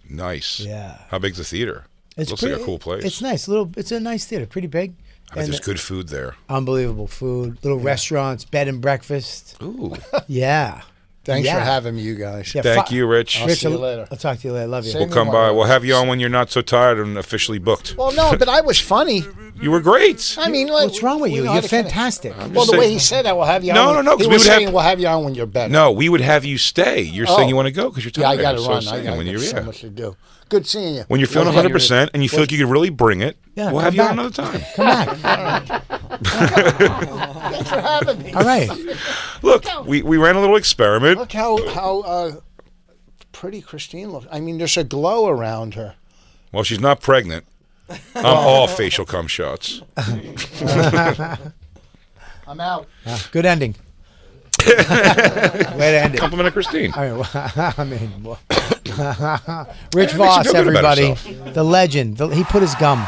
Nice. Yeah. How big's the theater? It's Looks pretty, like a cool place. It's nice. It's a nice theater. Pretty big. I bet there's good food there. Unbelievable food. Little restaurants, bed and breakfast. Ooh. Yeah. Thanks Yeah. for having me, you guys. Yeah, Thank you, Rich. I'll Rich, see you later. I'll talk to you later. Love you. Same. We'll come by. We'll have you on when you're not so tired and officially booked. Well, no, but I was funny. You were great. I mean, like, What's wrong with you? know how You're to kinda- fantastic. Well, the way he said that, we'll have you No, on. no, no, 'cause He we was would have- saying we'll have you on when you're better. No, we would have you stay. You're saying you want to go because you're Yeah, tired. I got to So run. I'm saying I when got you're so yeah. much to do. Good seeing you. When you're feeling 100% and you feel like you could really bring it, Yeah, we'll come have you on back. another time. Come back. Thanks for having me. All right. Look, we ran a little experiment. Look how pretty Christine looks. I mean, there's a glow around her. Well, she's not pregnant. I'm all facial cum shots. I'm out. Good ending. Way to end it. Compliment of Christine. I mean, Rich Makes you Voss, feel good about everybody, yourself. the legend. He put his gum.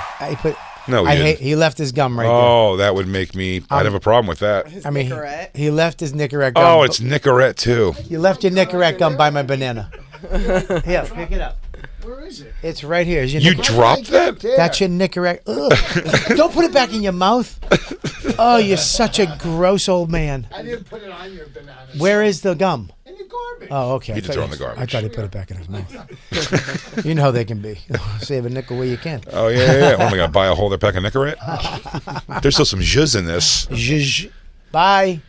No, he didn't. He left his gum right Oh, that would make me. I'd have a problem with that. there. I mean, Nicorette? he left his Nicorette gum. Oh, it's Nicorette too. You left your Nicorette gum by my banana. Here, pick it up. Where is it? It's right here. Is your You Nicorette- dropped that? That's your Nicorette. Ugh. Don't put it back in your mouth. Oh, you're such a gross old man. I didn't put it on your banana. Where is the gum? In the garbage. Oh, okay. He I did thought throw it in the garbage. I thought he put it back in his mouth. You know how they can be. Save a nickel where you can. Oh yeah. What am I gonna buy a whole other pack of Nicorette? There's still some jizz in this. Zhuzh. Bye.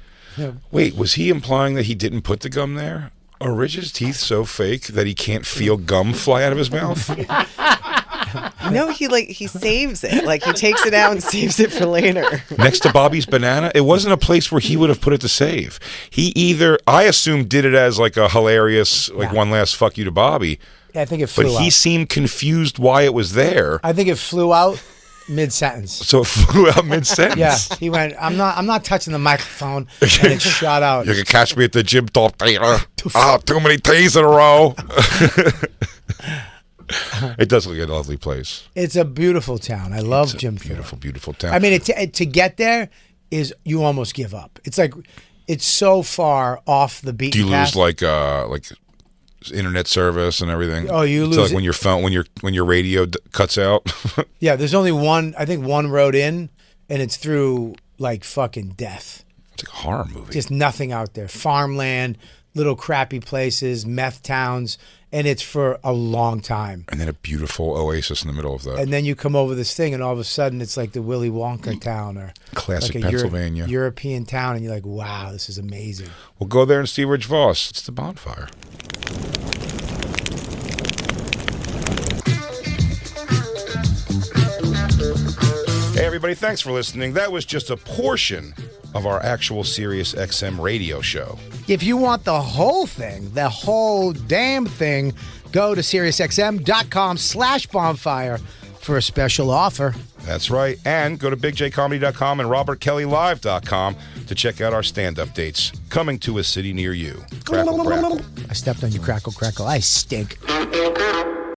Wait, was he implying that he didn't put the gum there? Are Rich's teeth so fake that he can't feel gum fly out of his mouth? No, he saves it. Like he takes it out and saves it for later. Next to Bobby's banana? It wasn't a place where he would have put it to save. He either, I assume, did it as like a hilarious, like Yeah. one last fuck you to Bobby. Yeah, I think it flew But he out. seemed confused why it was there. I think it flew out mid-sentence. So it flew out mid-sentence. Yeah, he went, I'm not touching the microphone, and it shot out. You can catch me at the gym top theater. Too many days in a row. It does look like a lovely place. It's a beautiful town. I love Jim Thorpe. Beautiful, beautiful town. I mean, to get there is you almost give up. It's like it's so far off the beaten Do you path. lose like internet service and everything? Oh, you So, lose like it- when your phone when your radio cuts out. Yeah, there's only one. I think one road in, and it's through like fucking death. It's like a horror movie. Just nothing out there. Farmland, little crappy places, meth towns, and it's for a long time. And then a beautiful oasis in the middle of that. And then you come over this thing, and all of a sudden it's like the Willy Wonka town or Classic like a Pennsylvania. European town, and you're like, wow, this is amazing. We'll go there and see Rich Voss. It's the Bonfire. Hey, everybody, thanks for listening. That was just a portion of our actual Sirius XM radio show. If you want the whole thing, the whole damn thing, go to SiriusXM.com/bonfire for a special offer. That's right. And go to BigJComedy.com and RobertKellyLive.com to check out our stand-up dates coming to a city near you. Crackle, crackle. I stepped on you, crackle, crackle. I stink.